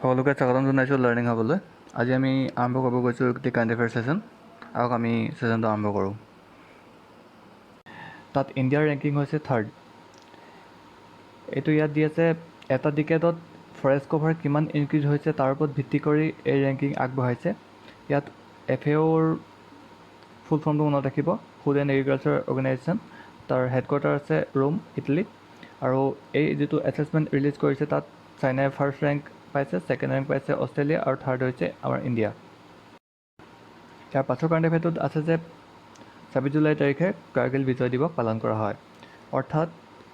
সকলোকে স্বাগতম জনাইছোঁ লাৰ্ণিং হাবলৈ। আজি আমি আৰম্ভ কৰিব গৈছোঁ একটি কাৰেণ্ট এফেয়াৰ ছেশ্যন। আহক আমি ছেশ্যনটো আৰম্ভ কৰোঁ। তাত ইণ্ডিয়াৰ ৰেংকিং হৈছে 3rd। এইটো ইয়াত দি আছে এটা ডিকেডত ফৰেষ্ট কভাৰ কিমান ইনক্ৰিজ হৈছে তাৰ ওপৰত ভিত্তি কৰি এই ৰেংকিং আগবঢ়াইছে। ইয়াত FAOৰ ফুল ফৰ্মটো মনত ৰাখিব, ফুড এণ্ড এগ্ৰিকালচাৰ অৰ্গেনাইজেশ্যন। তাৰ হেডকোৱাৰ্টাৰ আছে ৰোম, ইটালী। আৰু এই যিটো এছেছমেণ্ট ৰিলিজ কৰিছে তাত চাইনাই ফাৰ্ষ্ট ৰেংক পাইছে, ছেকেণ্ড ৰেংক পাইছে অষ্ট্ৰেলিয়া আৰু থাৰ্ড হৈছে আমাৰ ইণ্ডিয়া। ইয়াৰ পাছৰ কাৰেণ্ট এফেয়াৰটোত আছে যে 26 জুলাই তাৰিখে কাৰ্গিল বিজয় দিৱস পালন কৰা হয়। অৰ্থাৎ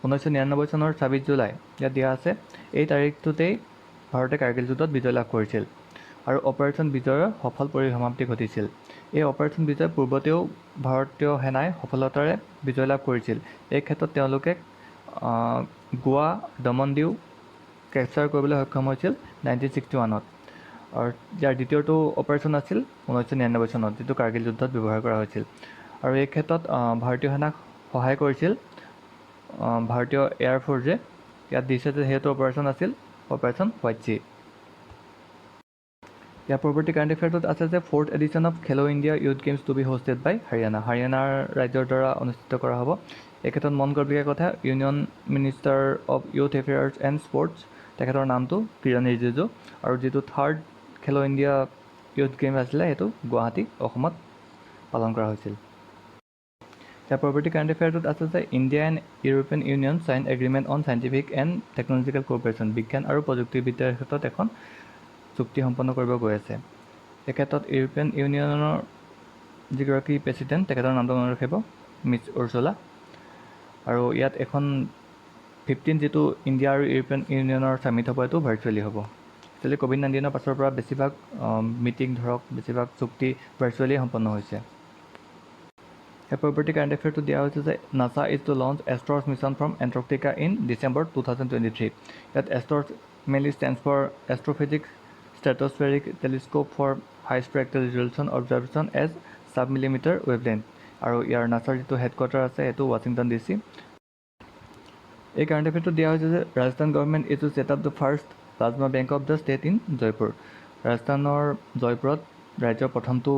1999 চনৰ 26 জুলাই ইয়াত দিয়া আছে। এই তাৰিখটোতেই ভাৰতে কাৰ্গিল যুদ্ধত বিজয় লাভ কৰিছিল আৰু অপাৰেশ্যন বিজয়ৰ সফল পৰিসমাপ্তি ঘটিছিল। এই অপাৰেশ্যন বিজয় পূৰ্বতেও ভাৰতীয় সেনাই সফলতাৰে বিজয় লাভ কৰিছিল। এই ক্ষেত্ৰত তেওঁলোকে গোৱা, দমন দিউ কেপচাৰ কৰিবলৈ সক্ষম হৈছিল 1961ত। আৰু ইয়াৰ দ্বিতীয়টো অপাৰেশ্যন আছিল 1999 চনত, যিটো কাৰ্গিল যুদ্ধত ব্যৱহাৰ কৰা হৈছিল। আৰু এই ক্ষেত্ৰত ভাৰতীয় সেনাক সহায় কৰিছিল ভাৰতীয় এয়াৰফ'ৰ্চে। ইয়াত দিছে যে সেইটো অপাৰেশ্যন আছিল অপাৰেশ্যন হোৱাইট চি। ইয়াৰ পৰৱৰ্তী কাৰেণ্ট এফেয়াৰটোত আছে যে 4th edition of Khelo India youth games to be hosted by Haryana. হাৰিয়ানাৰ ৰাজ্যৰ দ্বাৰা অনুষ্ঠিত কৰা হ'ব। এই ক্ষেত্ৰত মন কৰিবলগীয়া কথা, union minister of youth affairs and sports, তেখেতৰ নামটো কিৰণ ৰিজিজু। আৰু যিটো 3rd খেলো ইণ্ডিয়া ইউথ গেম আছিলে সেইটো গুৱাহাটী, অসমত পালন কৰা হৈছিল। ইয়াৰ পৰৱৰ্তী কাৰেণ্ট এফেয়াৰটোত আছে যে India and European union sign agreement on scientific and technological cooperation. বিজ্ঞান আৰু প্ৰযুক্তিবিদ্যাৰ ক্ষেত্ৰত এখন চুক্তি সম্পন্ন কৰিব গৈ আছে। এই ক্ষেত্ৰত ইউৰোপিয়ান ইউনিয়নৰ যিগৰাকী প্ৰেছিডেণ্ট তেখেতৰ নামটো মনত ৰাখিব, মিছ উৰ্চুলা। আৰু ইয়াত এখন 15 যিটো ইণ্ডিয়া আৰু ইউৰোপিয়ান ইউনিয়নৰ ছামিট হ'ব, এইটো ভাৰ্চুৱেলি হ'ব। একচুৱেলি COVID-19ৰ পাছৰ পৰা বেছিভাগ মিটিং ধৰক বেছিভাগ চুক্তি ভাৰ্চুৱেলি সম্পন্ন হৈছে। ইয়াৰ পৰৱৰ্তী কাৰেণ্ট এফেয়াৰটো দিয়া হৈছে যে NASA is to launch ASTHROS mission from Antarctica in December 2023। ইয়াত ASTHROS mainly stands for astrophysics stratospheric telescope for high spectral resolution observation as sub millimetre wavelength. আৰু ইয়াৰ নাছাৰ যিটো হেডকোৱাৰ্টাৰ আছে সেইটো ৱাশ্বিংটন DC। এই কাৰেণ্ট এফেয়াৰটো দিয়া হৈছে যে Rajasthan government is to set up the first plasma bank of the state in Jaipur. ৰাজস্থানৰ জয়পুৰত ৰাজ্যৰ প্ৰথমটো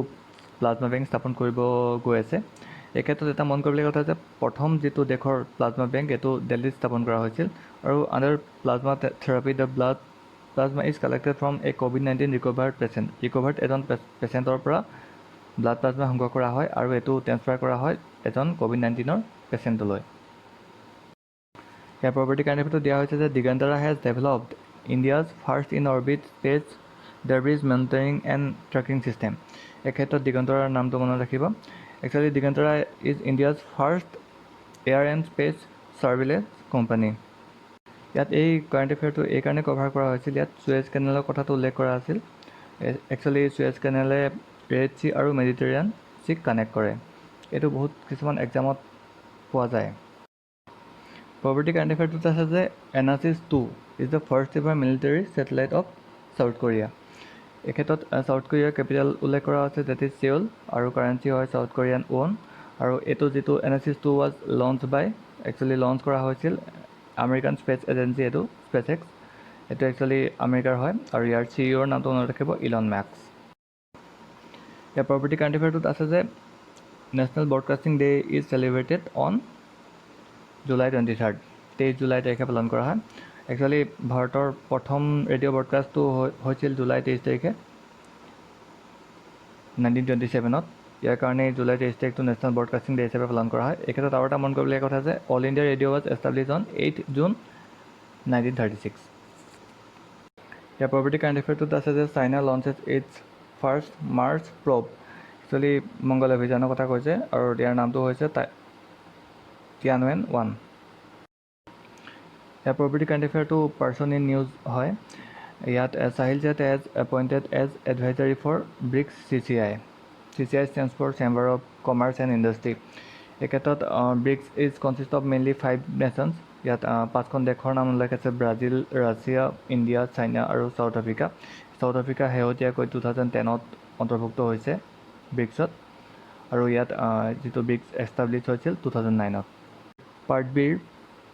প্লাজমা বেংক স্থাপন কৰিব গৈ আছে। এই ক্ষেত্ৰত এটা মন কৰিবলগীয়া কথা যে প্ৰথম যিটো দেশৰ প্লাজমা বেংক এইটো দিল্লীত স্থাপন কৰা হৈছিল। আৰু under plasma therapy the blood plasma is collected from a COVID-19 recovered patient. Recovered এজন পেচেণ্টৰ পৰা ব্লাড প্লাজমা সংগ্ৰহ কৰা হয় আৰু এইটো ট্ৰেন্সফাৰ কৰা হয় এজন COVID-19ৰ পেচেণ্টলৈ। ইয়াৰ পৰৱৰ্তী কাৰেণ্ট এফেয়াৰটো দিয়া হৈছে যে Digantara has developed India's first in orbit space debris monitoring and tracking system. এই ক্ষেত্ৰত দিগন্তৰাৰ নামটো মনত ৰাখিব। Actually Digantara is India's first air and space surveillance company. ইয়াত এই কাৰেণ্ট এফেয়াৰটো এইকাৰণে কভাৰ কৰা হৈছিল, ইয়াত চুৱেজ কেনেলৰ কথাটো উল্লেখ কৰা আছিল। একচুৱেলি চুৱেজ কেনেলে ৰেড চি আৰু মেডিটেৰিয়ান চিক কানেক্ট কৰে। এইটো বহুত কিছুমান এক্সামত পোৱা যায়। পৰৱৰ্তী কাৰেণ্ট এফেয়াৰটোত আছে যে ANASIS 2 is the first ever military satellite of South Korea. এই ক্ষেত্ৰত ছাউথ কোৰিয়াৰ কেপিটেল উল্লেখ কৰা হৈছে, ডেট ইজ ছিউল, আৰু কাৰেঞ্চি হয় ছাউথ কোৰিয়ান ৱন। আৰু এইটো যিটো ANASIS 2 was launch by, actually launch কৰা হৈছিল আমেৰিকান স্পেচ এজেঞ্চি, এইটো স্পেচএক্স। এইটো একচুৱেলি আমেৰিকাৰ হয় আৰু ইয়াৰ CEO নামটো মনত ৰাখিব, ইলন মাস্ক। ইয়াৰ পৰৱৰ্তী কাৰেণ্ট এফেয়াৰটোত আছে যে national broadcasting day is celebrated on July 23rd। 23 July তাৰিখে পালন কৰা হয়। একচুৱেলি ভাৰতৰ প্ৰথম ৰেডিঅ' ব্ৰডকাষ্টটো হৈছিল জুলাই 23 তাৰিখে 1927ত। ইয়াৰ কাৰণে জুলাই 23 তাৰিখটো নেশ্যনেল ব্ৰডকাষ্টিং ডে হিচাপে পালন কৰা হয়। এই ক্ষেত্ৰত আৰু এটা মন কৰিবলগীয়া কথা যে all India radio' was establish on 8 June 1936। ইয়াৰ পৰৱৰ্তী কাৰেণ্ট এফেয়াৰটোত আছে যে China launches its first Mars probe. Actually মংগল অভিযানৰ কথা কৈছে আৰু ইয়াৰ নামটো হৈছে টিয়ানৱেন-1। ইয়াৰ পৰৱৰ্তী কাৰেণ্ট এফেয়াৰটো পাৰ্চন ইন নিউজ হয়। ইয়াত Sahil Seth as appointed as advisory for BRICS CCI। CCI stands for chamber of commerce and industry. এই ক্ষেত্ৰত BRICS is consist of mainly 5 nations. ইয়াত 5খন দেশৰ নাম উল্লেখ আছে, ব্ৰাজিল, ৰাছিয়া, ইণ্ডিয়া, চাইনা আৰু চাউথ আফ্ৰিকা। চাউথ আফ্ৰিকা শেহতীয়াকৈ 2010ত অন্তৰ্ভুক্ত হৈছে ব্ৰিক্সত। আৰু ইয়াত যিটো ব্ৰিক্স এষ্টাব্লিছ হৈছিল 2009ত। পাৰ্ট বিৰ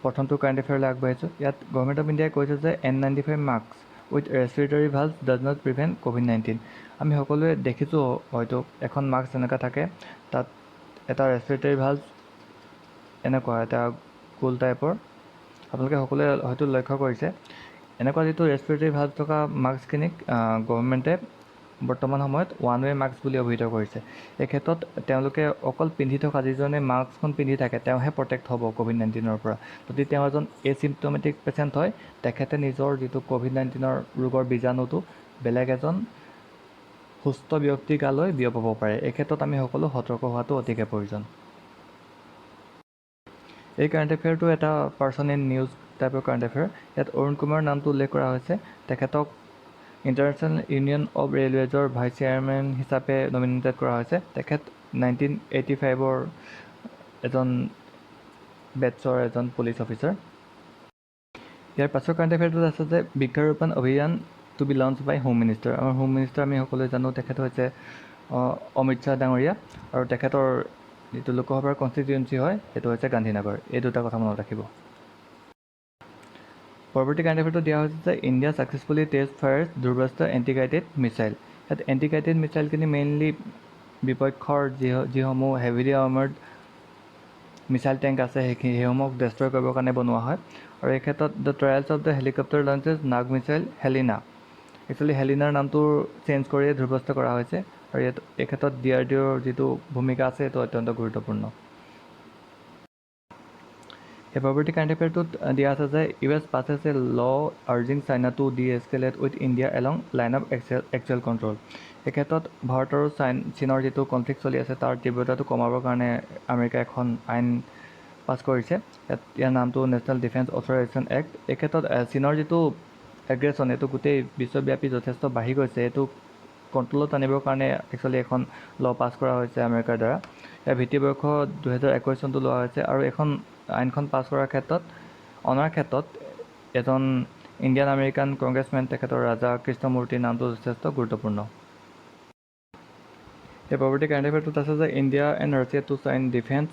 প্ৰথমটো কাৰেণ্ট এফেয়াৰলৈ আগবাঢ়িছোঁ। ইয়াত গভৰ্ণমেণ্ট অফ ইণ্ডিয়াই কৈছে যে N95 mask with respiratory valve does not prevent COVID-19। আমি সকলোৱে দেখিছোঁ হয়তো এখন মাস্ক এনেকুৱা থাকে, তাত এটা ৰেছপিৰেটৰী ভালভ এনেকুৱা এটা গোল টাইপৰ, আপোনালোকে সকলোৱে হয়তো লক্ষ্য কৰিছে। এনেকুৱা যিটো ৰেছপিৰেটৰী ভালভ থকা মাস্কখিনিক গভৰ্ণমেণ্টে বৰ্তমান সময়ত ওৱান ৱে মাস্ক বুলি অভিহিত কৰিছে। এই ক্ষেত্ৰত তেওঁলোকে অকল পিন্ধি থকা যিজনে মাস্কখন পিন্ধি থাকে তেওঁহে প্ৰটেক্ট হ'ব COVID-19ৰ পৰা। যদি তেওঁ এজন এচিম্পটমেটিক পেচেণ্ট হয়, তেখেতে নিজৰ যিটো COVID-19ৰ ৰোগৰ বীজাণুটো বেলেগ এজন সুস্থ ব্যক্তিৰ গালৈ বিয়পাব পাৰে। এই ক্ষেত্ৰত আমি সকলো সতৰ্ক হোৱাটো অতিকে প্ৰয়োজন। এই কাৰেণ্ট এফেয়াৰটো এটা পাৰ্চন ইন নিউজ টাইপৰ কাৰেণ্ট এফেয়াৰ। ইয়াত অৰুণ কুমাৰ নামটো উল্লেখ কৰা হৈছে। তেখেতক ইণ্টাৰনেশ্যনেল ইউনিয়ন অৱ ৰেলৱেজৰ ভাইচ চেয়াৰমেন হিচাপে নমিনেটেড কৰা হৈছে। তেখেত 1985ৰ এজন বেটছৰ এজন পুলিচ অফিচাৰ। ইয়াৰ পাছৰ কাৰেণ্ট এফেয়াৰটোত আছে যে বৃক্ষৰোপণ অভিযান to be launch by home minister. আমাৰ হোম মিনিষ্টাৰ আমি সকলোৱে জানো, তেখেত হৈছে অমিত শ্বাহ ডাঙৰীয়া, আৰু তেখেতৰ যিটো লোকসভাৰ কনষ্টিটুৱেঞ্চি হয় সেইটো হৈছে গান্ধীনগৰ। এই দুটা কথা মনত ৰাখিব। পৰৱৰ্তী কাৰেণ্ট এফেয়াৰটো দিয়া হৈছে যে India successfully test fires Dhruvastra anti guided missile. ইয়াত এণ্টি গাইডেড মিছাইলখিনি মেইনলি বিপক্ষৰ যিসমূহ হেভিলি আৰ্মাৰ্ড মিছাইল টেংক আছে সেইসমূহক ডেষ্ট্ৰয় কৰিবৰ কাৰণে বনোৱা হয়। আৰু এই ক্ষেত্ৰত the trials of the helicopter launches Nag missile Helina, actually হেলিনাৰ নামটো চেঞ্জ কৰিয়ে ধ্ৰুৱস্ত কৰা হৈছে। আৰু এই ক্ষেত্ৰত DRDOৰ যিটো ভূমিকা আছে সেইটো অত্যন্ত গুৰুত্বপূৰ্ণ। এই পৰৱৰ্তী কাৰেণ্ট এফেয়াৰটোত দিয়া আছে যে US passes a law urging China to de-escalate with India along line of actual control। এই ক্ষেত্ৰত ভাৰত আৰু চীনৰ যিটো কনফ্লিক্ট চলি আছে তাৰ তীব্ৰতাটো কমাবৰ কাৰণে আমেৰিকাই এখন আইন পাছ কৰিছে। ইয়াৰ নামটো নেশ্যনেল ডিফেন্স অথৰাইজেশ্যন এক্ট। এই ক্ষেত্ৰত চীনৰ যিটো এগ্ৰেশ্যন এইটো গোটেই বিশ্বব্যাপী যথেষ্ট বাঢ়ি গৈছে। এইটো কণ্ট্ৰলত আনিবৰ কাৰণে একচুৱেলি এখন ল' পাছ কৰা হৈছে আমেৰিকাৰ দ্বাৰা। ইয়াৰ ভিত্তিবৰ্ষ 2021 চনটো লোৱা হৈছে। আৰু এখন আইনখন পাছ কৰাৰ ক্ষেত্ৰত অনাৰ ক্ষেত্ৰত এজন ইণ্ডিয়ান আমেৰিকান কংগ্ৰেছমেন তেখেতৰ ৰাজা কৃষ্ণমূৰ্তিৰ নামটো যথেষ্ট গুৰুত্বপূৰ্ণ। এই পৰৱৰ্তী কাৰেণ্ট এফেয়াৰটোত আছে যে India and Russia to sign defence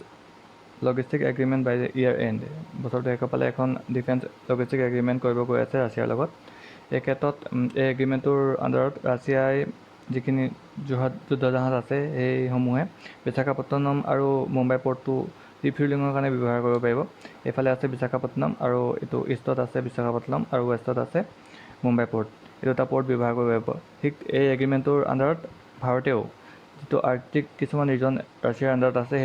logistic agreement by the year end. বছৰটো শেষৰ ফালে এখন ডিফেন্স লজিষ্টিক এগ্ৰিমেণ্ট কৰিব গৈ আছে ৰাছিয়াৰ লগত। এই ক্ষেত্ৰত এই এগ্ৰিমেণ্টটোৰ আণ্ডাৰত ৰাছিয়াই যিখিনি যুদ্ধজাহাজ আছে সেইসমূহে বিশাখাপট্টনম আৰু মুম্বাই পৰ্টটো ৰিফিউলিঙৰ কাৰণে ব্যৱহাৰ কৰিব পাৰিব। এইফালে আছে বিশাখাপট্টনম, আৰু এইটো ইষ্টত আছে বিশাখাপট্টনম, আৰু ৱেষ্টত আছে মুম্বাই পৰ্ট। এই দুটা পৰ্ট ব্যৱহাৰ কৰিব পাৰিব। ঠিক এই এগ্ৰিমেণ্টটোৰ আণ্ডাৰত ভাৰতেও যিটো আৰ্কটিক কিছুমান ৰিজন ৰাছিয়াৰ আণ্ডাৰত আছে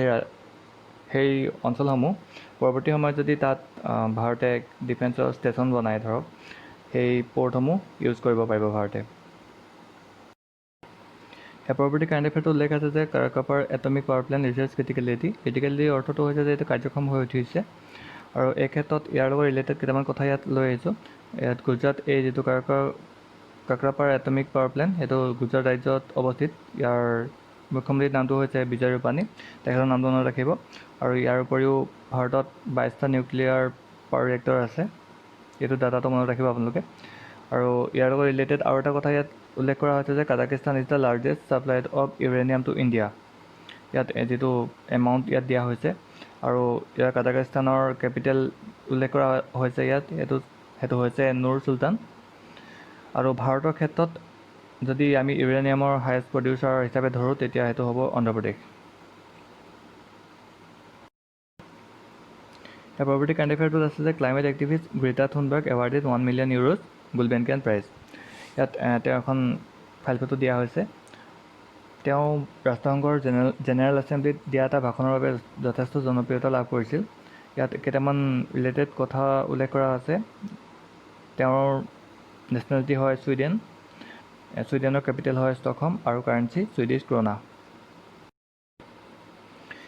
সেই অঞ্চলসমূহ পৰৱৰ্তী সময়ত যদি তাত ভাৰতে ডিফেন্সৰ ষ্টেচন বনাই ধৰক, সেই পৰ্টসমূহ ইউজ কৰিব পাৰিব ভাৰতে। ইয়াৰ পৰৱৰ্তী কাৰেণ্ট এফেয়াৰটো উল্লেখ আছে যে কাৰাকাপাৰ এটমিক পাৱাৰ প্লেণ্ট ৰিচাৰ্জ ক্ৰিটিকেলিটিৰ অৰ্থটো হৈছে যে এইটো কাৰ্যক্ষম হৈ উঠিছে। আৰু এই ক্ষেত্ৰত ইয়াৰ লগত ৰিলেটেড কেইটামান কথা ইয়াত লৈ আহিছোঁ। ইয়াত গুজৰাট এই যিটো কাকৰাপাৰ এটমিক পাৱাৰ প্লেণ্ট সেইটো গুজৰাট ৰাজ্যত অৱস্থিত। ইয়াৰ মুখ্যমন্ত্ৰীৰ নামটো হৈছে বিজয় ৰূপানী, তেখেতৰ নামটো মনত ৰাখিব। আৰু ইয়াৰ উপৰিও ভাৰতত 22টা নিউক্লিয়াৰ পাৱাৰ ৰিয়েক্টৰ আছে, এইটো ডাটাটো মনত ৰাখিব আপোনালোকে। আৰু ইয়াৰ লগত ৰিলেটেড আৰু এটা কথা ইয়াত উল্লেখ কৰা হৈছে যে Kazakhstan is the largest supplied of uranium to India. ইয়াত যিটো এমাউণ্ট ইয়াত দিয়া হৈছে, আৰু ইয়াৰ কাজাকিস্তানৰ কেপিটেল উল্লেখ কৰা হৈছে ইয়াত, সেইটো হৈছে নুৰ চুলতান। আৰু ভাৰতৰ ক্ষেত্ৰত যদি আমি ইউৰেনিয়ামৰ হায়েষ্ট প্ৰডিউচাৰ হিচাপে ধৰোঁ তেতিয়া সেইটো হ'ব অন্ধ্ৰপ্ৰদেশ। ইয়াৰ পৰৱৰ্তী কাৰেণ্ট এফেয়াৰটোত আছে যে climate activist Greta Thunberg awarded 1 million euros Gulbenkian prize. ইয়াত তেওঁ এখন ফাইল ফটো দিয়া হৈছে। তেওঁ ৰাষ্ট্ৰসংঘৰ জেনেৰেল এছেম্বলিত দিয়া এটা ভাষণৰ বাবে যথেষ্ট জনপ্ৰিয়তা লাভ কৰিছিল। ইয়াত কেইটামান ৰিলেটেড কথা উল্লেখ কৰা আছে। তেওঁৰ নেশ্যনেলিটি হয় ছুইডেনৰ কেপিটেল হয় ষ্টকহোম, আৰু কাৰেঞ্চি ছুইডিছ ক্ৰোনা।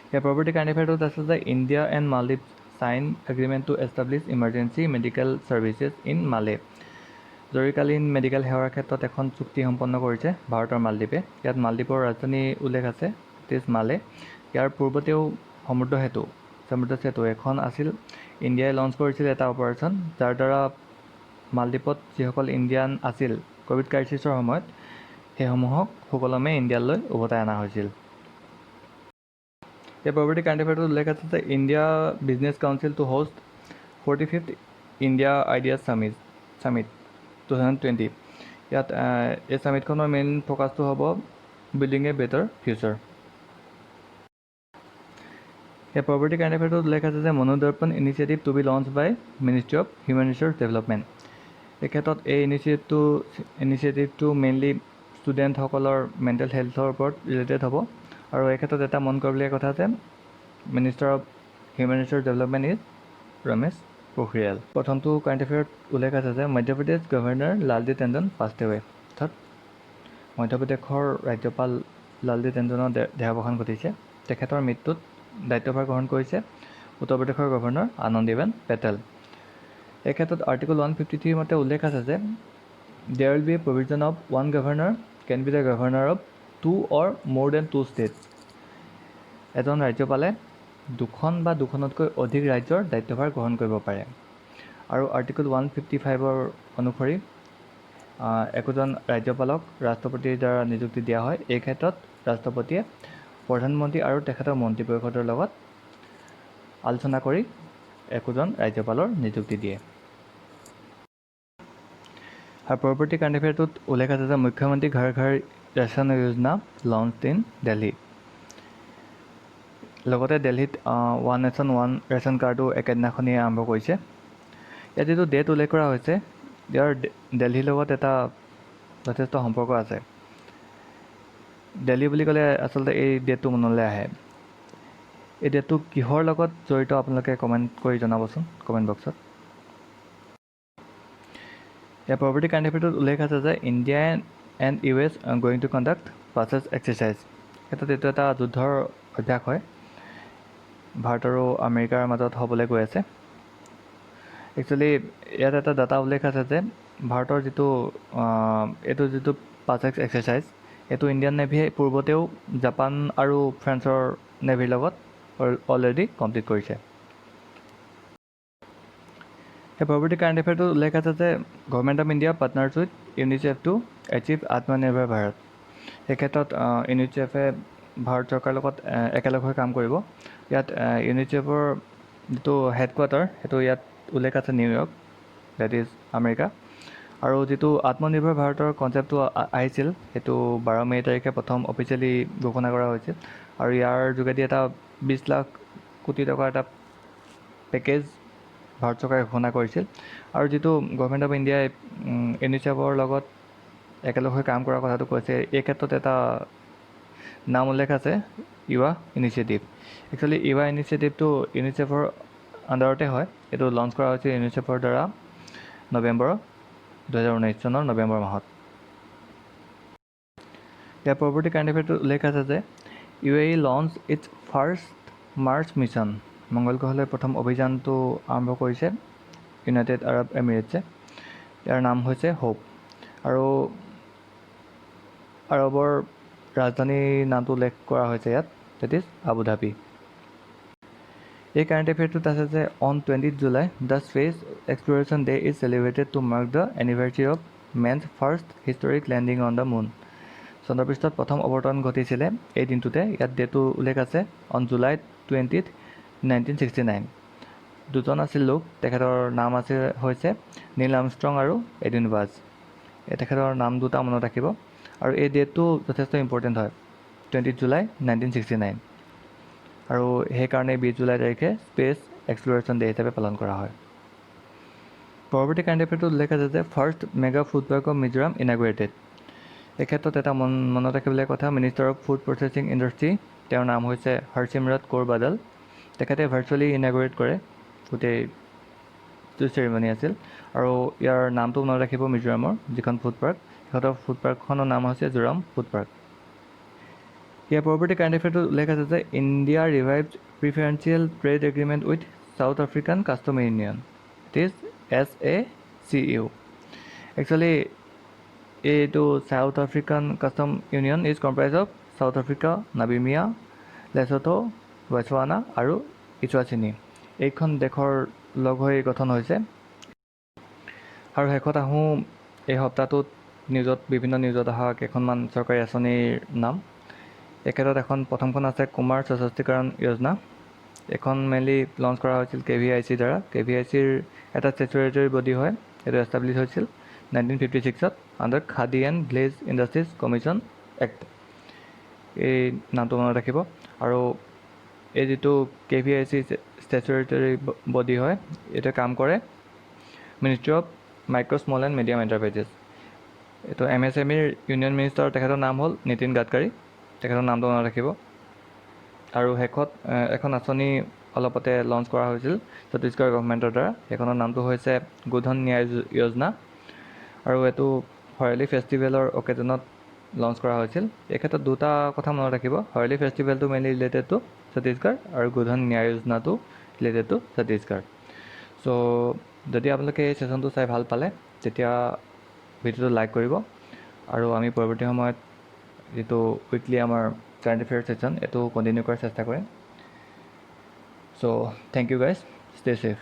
ইয়াৰ পৰৱৰ্তী কাৰেণ্ট এফেয়াৰটোত আছে যে ইণ্ডিয়া এণ্ড মালদ্বীপ sign agreement to establish emergency medical services in মালে। জৰুৰীকালীন মেডিকেল সেৱাৰ ক্ষেত্ৰত এখন চুক্তি সম্পন্ন কৰিছে ভাৰত আৰু মালদ্বীপে। ইয়াত মালদ্বীপৰ ৰাজধানী উল্লেখ আছে, ইট ইজ মালে। ইয়াৰ পূৰ্বতেও সমুদ্ৰ সেতু এখন আছিল। ইণ্ডিয়াই লঞ্চ কৰিছিল এটা অপাৰেশ্যন, যাৰ দ্বাৰা মালদ্বীপত যিসকল ইণ্ডিয়ান আছিল ক'ভিড ক্ৰাইচিছৰ সময়ত সেইসমূহক সুকলমে ইণ্ডিয়ালৈ উভতাই অনা হৈছিল। ইয়াৰ পৰৱৰ্তী কাৰেণ্ট এফেয়াৰটোত উল্লেখ আছে যে India business council to host 45th India ideas summit to 2020 ইয়াত এই সামিটখনৰ মেইন ফ'কাছটো হ'ব বিল্ডিং এ বেটাৰ ফিউচাৰ ইয়াৰ পৰৱৰ্তী কাৰেণ্ট এফেয়াৰটোত উল্লেখ আছে যে Manodarpan initiative to be launch by ministry of human resource development এই ক্ষেত্ৰত এই ইনিচিয়েটিভটো মেইনলি ষ্টুডেণ্টসকলৰ মেণ্টেল হেল্থৰ ওপৰত ৰিলেটেড হ'ব আৰু এই ক্ষেত্ৰত এটা মন কৰিবলগীয়া কথা যে minister of human resource development is Ramesh Pokhriyal প্ৰথমটো কাৰেণ্ট এফেয়াৰত উল্লেখ আছে যে Madhya Pradesh governor Lalji Tandon passed away অৰ্থাৎ মধ্যপ্ৰদেশৰ ৰাজ্যপাল লালজী টেণ্ডনৰ দেহাৱসান ঘটিছে তেখেতৰ মৃত্যুত দায়িত্বভাৰ গ্ৰহণ কৰিছে উত্তৰ প্ৰদেশৰ গভৰ্ণৰ আনন্দীবেন পেটেল এই ক্ষেত্ৰত আৰ্টিকল 153 মতে উল্লেখ আছে যে there will be a provision of one governor can be the governor of 2 or more than 2 state এজন ৰাজ্যপালে দুখন বা দুখনতকৈ অধিক ৰাজ্যৰ দায়িত্বভাৰ গ্ৰহণ কৰিব পাৰে আৰু আৰ্টিকল 155 অনুসৰি একোজন ৰাজ্যপালক ৰাষ্ট্ৰপতিৰ দ্বাৰা নিযুক্তি দিয়া হয় এই ক্ষেত্ৰত ৰাষ্ট্ৰপতিয়ে প্ৰধানমন্ত্ৰী আৰু তেখেতৰ মন্ত্ৰী পৰিষদৰ লগত আলোচনা কৰি একোজন ৰাজ্যপালৰ নিযুক্তি দিয়ে আৰু পৰৱৰ্তী কাৰেণ্ট এফেয়াৰটোত উল্লেখ আছে যে মুখ্যমন্ত্ৰী ঘৰ ঘৰ ration Yojana launch in Delhi লগতে দিল্লীত ওৱান নেশ্যন ওৱান ৰেচন কাৰ্ডো একেদিনাখনেই আৰম্ভ কৰিছে ইয়াত যিটো ডেট উল্লেখ কৰা হৈছে ইয়াৰ দিল্লীৰ লগত এটা যথেষ্ট সম্পৰ্ক আছে দিল্লী বুলি ক'লে আচলতে এই ডেটটো মনলৈ আহে এই ডেটটো কিহৰ লগত জড়িত আপোনালোকে কমেণ্ট কৰি জনাবচোন কমেণ্ট বক্সত ইয়াৰ পৰৱৰ্তী কাৰেণ্ট এফেয়াৰটোত উল্লেখ আছে যে India and U S going to conduct PASSEX exercise ক্ষেত্ৰত এইটো এটা যুদ্ধৰ অভ্যাস হয় ভাৰত আৰু আমেৰিকাৰ মাজত হ'বলৈ গৈ আছে একচুৱেলি ইয়াত এটা ডাটা উল্লেখ আছে যে ভাৰতৰ যিটো পাছেছ এক্সাৰচাইজ এইটো ইণ্ডিয়ান নেভিয়ে পূৰ্বতেও জাপান আৰু ফ্ৰান্সৰ নেভিৰ লগত অলৰেডি কমপ্লিট কৰিছে সেই পৰৱৰ্তী কাৰেণ্ট এফেয়াৰটোত উল্লেখ আছে যে government of India partners with UNICEF to achieve Atmanirbhar Bharat এই ক্ষেত্ৰত ইউনিচেফে ভাৰত চৰকাৰৰ লগত একেলগ হৈ কাম কৰিব ইয়াত ইউনিচেফৰ যিটো হেডকোৱাৰ্টাৰ সেইটো ইয়াত উল্লেখ আছে নিউয়ৰ্ক ডেট ইজ আমেৰিকা আৰু যিটো আত্মনিৰ্ভৰ ভাৰতৰ কনচেপ্টটো আহিছিল সেইটো 12 মে' তাৰিখে প্ৰথম অফিচিয়েলি ঘোষণা কৰা হৈছিল আৰু ইয়াৰ যোগেদি এটা 20 লাখ কোটি টকাৰ এটা পেকেজ ভাৰত চৰকাৰে ঘোষণা কৰিছিল আৰু যিটো গভৰ্ণমেণ্ট অফ ইণ্ডিয়াই ইউনিচেফৰ লগত একেলগ হৈ কাম কৰাৰ কথাটো কৈছে এই ক্ষেত্ৰত এটা নাম উল্লেখ আছে ইউৱা ইনিচিয়েটিভ একচুৱেলি ইউৱা ইনিচিয়েটিভটো ইউনিচেফৰ আণ্ডাৰতে হয় এইটো লঞ্চ কৰা হৈছিল ইউনিচেফৰ দ্বাৰা 2019 চনৰ নৱেম্বৰ মাহত ইয়াৰ পৰৱৰ্তী কাৰেণ্ট এফেয়াৰটোত উল্লেখ আছে যে UAE launch its first Mars mission মংগল গ্ৰহলৈ প্ৰথম অভিযানটো আৰম্ভ কৰিছে ইউনাইটেড আৰব এমিৰেটছে ইয়াৰ নাম হৈছে হোপ আৰু আৰবৰ ৰাজধানীৰ নামটো উল্লেখ কৰা হৈছে ইয়াত ডেট ইজ আবুধাবি এই কাৰেণ্ট এফেয়াৰটোত আছে যে on 20 July the space exploration day is celebrated to mark the anniversary of man's first historic landing on the moon চন্দ্ৰপৃষ্ঠত প্ৰথম অৱতৰণ ঘটিছিলে এই দিনটোতে ইয়াত ডেটটো উল্লেখ আছে অন জুলাই 20, 1969 দুজন আছিল লোক তেখেতৰ নাম হৈছে নীল আৰ্মষ্ট্ৰং আৰু এডিন ৱাজ তেখেতৰ নাম দুটা মনত ৰাখিব আৰু এই ডেটটো যথেষ্ট ইম্পৰ্টেণ্ট হয় 20 জুলাই 1969 আৰু সেইকাৰণে 20 জুলাই তাৰিখে স্পেচ এক্সপ্ল'ৰেশ্যন ডে হিচাপে পালন কৰা হয় পৰৱৰ্তী কাৰেণ্ট এফেয়াৰটোত উল্লেখ আছে যে first mega food park of Mizoram inaugurated এই ক্ষেত্ৰত এটা মনত ৰাখিবলগীয়া কথা minister of food processing industry তেওঁৰ নাম হৈছে হৰচিমৰৎ কৌৰ বাদল তেখেতে ভাৰ্চুৱেলি ইনাগুৰেট কৰে গোটেই চেৰিমনি আছিল আৰু ইয়াৰ নামটো মনত ৰাখিব মিজোৰামৰ যিখন ফুড পাৰ্ক সিহঁতৰ ফুড পাৰ্কখনৰ নাম হৈছে জোৰাম ফুড পাৰ্ক ইয়াৰ পৰৱৰ্তী কাৰেণ্ট এফেয়াৰটোত উল্লেখ আছে যে India revived preferential trade agreement with South African custom union it is SACU actually এইটো South African custom union is comprise of South Africa Namibia Lesotho Botswana আৰু ইছৱাটিনী এইখন দেশৰ লগ হৈ গঠন হৈছে আৰু শেষত আহোঁ এই সপ্তাহটোত বিভিন্ন নিউজত অহা কেইখনমান চৰকাৰী আঁচনিৰ নাম এই ক্ষেত্ৰত প্ৰথমখন আছে কুমাৰ সশস্তিকৰণ যোজনা এখন মেইনলি লঞ্চ কৰা হৈছিল KVIC দ্বাৰা KVICৰ এটা ষ্টেচুৰেটৰী বডি হয় এইটো এষ্টাব্লিছ হৈছিল 1956 under khadi and glaze industries commission act, এই নামটো মনত ৰাখিব। আৰু এই যিটো KVIC ষ্টেচুৰেটৰী বডি হয়, এইটোৱে কাম কৰে ministry of micro' small and medium enterprises. এইটো MSMEৰ ইউনিয়ন মিনিষ্টাৰ, তেখেতৰ নাম হ'ল নীতিন গাডকাৰী, তেখেতৰ নামটো মনত ৰাখিব। আৰু শেষত এখন আঁচনি অলপতে লঞ্চ কৰা হৈছিল ছত্তীশগড় গভৰ্ণমেণ্টৰ দ্বাৰা, সেইখনৰ নামটো হৈছে গোধন ন্যায় যোজনা, আৰু এইটো হৰেলি ফেষ্টিভেলৰ অকেজনত লঞ্চ কৰা হৈছিল। এই ক্ষেত্ৰত দুটা কথা মনত ৰাখিব, হৰেলি ফেষ্টিভেলটো মেইনলি ৰিলেটেড টু ছত্তীশগড় আৰু গোধন ন্যায় যোজনাটো ৰিলেটেড টু ছত্তীশগড়। চ' যদি আপোনালোকে এই ছেশ্যনটো চাই ভাল পালে তেতিয়া ভিডিঅ'টো লাইক কৰিব, আৰু আমি পৰৱৰ্তী সময়ত যিটো উইকলি আমাৰ কাৰেণ্ট এফেয়াৰ ছেশ্যন এইটো কণ্টিনিউ কৰাৰ চেষ্টা কৰিম। So' thank you guys, stay safe.